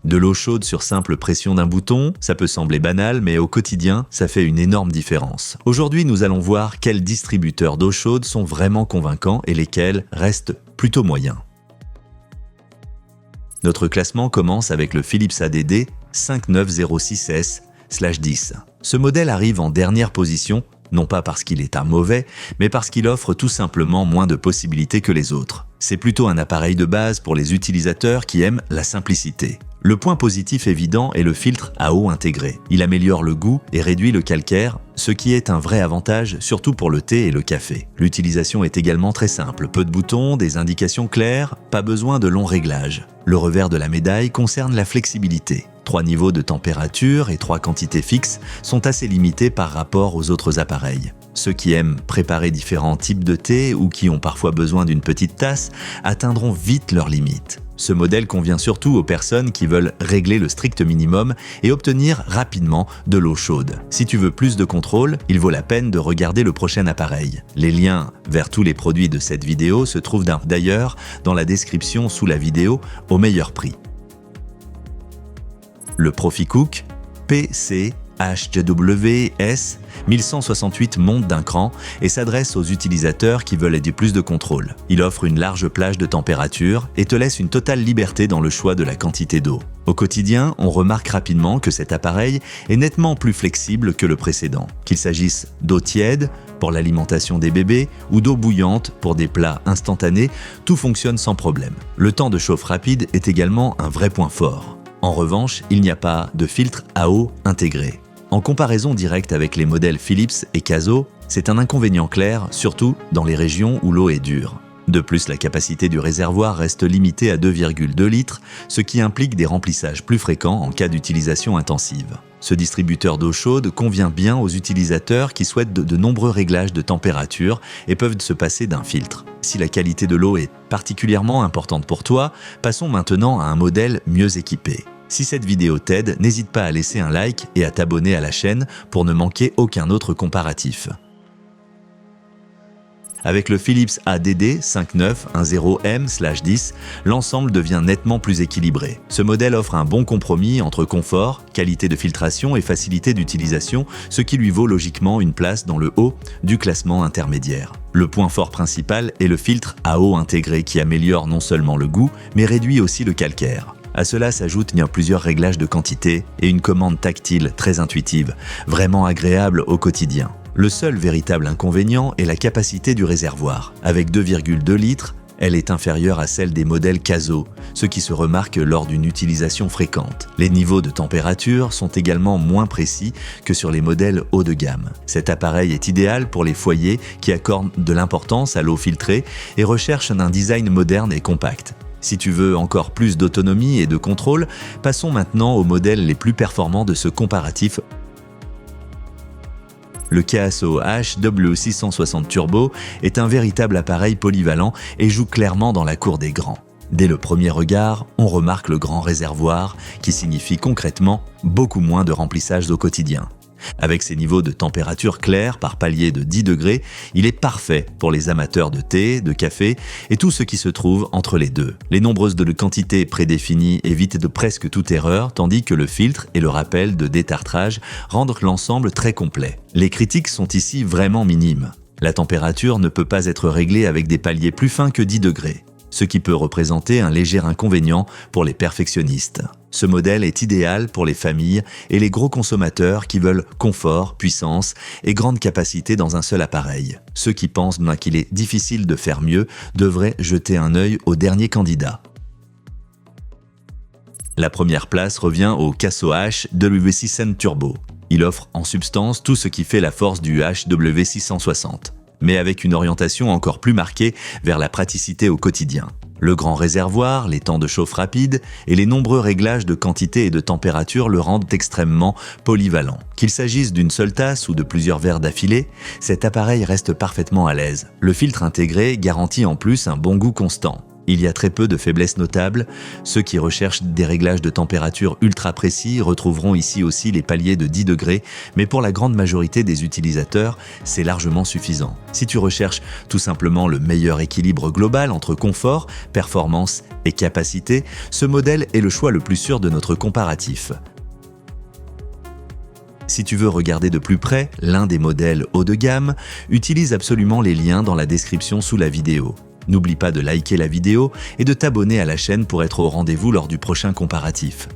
De l'eau chaude sur simple pression d'un bouton, ça peut sembler banal, mais au quotidien, ça fait une énorme différence. Aujourd'hui, nous allons voir quels distributeurs d'eau chaude sont vraiment convaincants et lesquels restent plutôt moyens. Notre classement commence avec le Philips ADD 5906S/10. Ce modèle arrive en dernière position, non pas parce qu'il est un mauvais, mais parce qu'il offre tout simplement moins de possibilités que les autres. C'est plutôt un appareil de base pour les utilisateurs qui aiment la simplicité. Le point positif évident est le filtre à eau intégré. Il améliore le goût et réduit le calcaire, ce qui est un vrai avantage, surtout pour le thé et le café. L'utilisation est également très simple. Peu de boutons, des indications claires, pas besoin de longs réglages. Le revers de la médaille concerne la flexibilité. 3 niveaux de température et 3 quantités fixes sont assez limités par rapport aux autres appareils. Ceux qui aiment préparer différents types de thé ou qui ont parfois besoin d'une petite tasse atteindront vite leurs limites. Ce modèle convient surtout aux personnes qui veulent régler le strict minimum et obtenir rapidement de l'eau chaude. Si tu veux plus de contrôle, il vaut la peine de regarder le prochain appareil. Les liens vers tous les produits de cette vidéo se trouvent d'ailleurs dans la description sous la vidéo au meilleur prix. Le ProfiCook PCHWS 1168 monte d'un cran et s'adresse aux utilisateurs qui veulent du plus de contrôle. Il offre une large plage de température et te laisse une totale liberté dans le choix de la quantité d'eau. Au quotidien, on remarque rapidement que cet appareil est nettement plus flexible que le précédent. Qu'il s'agisse d'eau tiède pour l'alimentation des bébés ou d'eau bouillante pour des plats instantanés, tout fonctionne sans problème. Le temps de chauffe rapide est également un vrai point fort. En revanche, il n'y a pas de filtre à eau intégré. En comparaison directe avec les modèles Philips et Caso, c'est un inconvénient clair, surtout dans les régions où l'eau est dure. De plus, la capacité du réservoir reste limitée à 2,2 litres, ce qui implique des remplissages plus fréquents en cas d'utilisation intensive. Ce distributeur d'eau chaude convient bien aux utilisateurs qui souhaitent de nombreux réglages de température et peuvent se passer d'un filtre. Si la qualité de l'eau est particulièrement importante pour toi, passons maintenant à un modèle mieux équipé. Si cette vidéo t'aide, n'hésite pas à laisser un like et à t'abonner à la chaîne pour ne manquer aucun autre comparatif. Avec le Philips ADD 5910M/10, l'ensemble devient nettement plus équilibré. Ce modèle offre un bon compromis entre confort, qualité de filtration et facilité d'utilisation, ce qui lui vaut logiquement une place dans le haut du classement intermédiaire. Le point fort principal est le filtre à eau intégré qui améliore non seulement le goût, mais réduit aussi le calcaire. À cela s'ajoutent plusieurs réglages de quantité et une commande tactile très intuitive, vraiment agréable au quotidien. Le seul véritable inconvénient est la capacité du réservoir. Avec 2,2 litres, elle est inférieure à celle des modèles Caso, ce qui se remarque lors d'une utilisation fréquente. Les niveaux de température sont également moins précis que sur les modèles haut de gamme. Cet appareil est idéal pour les foyers qui accordent de l'importance à l'eau filtrée et recherchent un design moderne et compact. Si tu veux encore plus d'autonomie et de contrôle, passons maintenant aux modèles les plus performants de ce comparatif. Le Kaso HW660 Turbo est un véritable appareil polyvalent et joue clairement dans la cour des grands. Dès le premier regard, on remarque le grand réservoir qui signifie concrètement beaucoup moins de remplissage au quotidien. Avec ses niveaux de température clairs par palier de 10 degrés, il est parfait pour les amateurs de thé, de café et tout ce qui se trouve entre les deux. Les nombreuses quantités prédéfinies évitent de presque toute erreur, tandis que le filtre et le rappel de détartrage rendent l'ensemble très complet. Les critiques sont ici vraiment minimes. La température ne peut pas être réglée avec des paliers plus fins que 10 degrés, ce qui peut représenter un léger inconvénient pour les perfectionnistes. Ce modèle est idéal pour les familles et les gros consommateurs qui veulent confort, puissance et grande capacité dans un seul appareil. Ceux qui pensent qu'il est difficile de faire mieux devraient jeter un œil au dernier candidat. La première place revient au Caso HW600 Turbo. Il offre en substance tout ce qui fait la force du HW660, mais avec une orientation encore plus marquée vers la praticité au quotidien. Le grand réservoir, les temps de chauffe rapides et les nombreux réglages de quantité et de température le rendent extrêmement polyvalent. Qu'il s'agisse d'une seule tasse ou de plusieurs verres d'affilée, cet appareil reste parfaitement à l'aise. Le filtre intégré garantit en plus un bon goût constant. Il y a très peu de faiblesses notables. Ceux qui recherchent des réglages de température ultra précis retrouveront ici aussi les paliers de 10 degrés, mais pour la grande majorité des utilisateurs, c'est largement suffisant. Si tu recherches tout simplement le meilleur équilibre global entre confort, performance et capacité, ce modèle est le choix le plus sûr de notre comparatif. Si tu veux regarder de plus près l'un des modèles haut de gamme, utilise absolument les liens dans la description sous la vidéo. N'oublie pas de liker la vidéo et de t'abonner à la chaîne pour être au rendez-vous lors du prochain comparatif.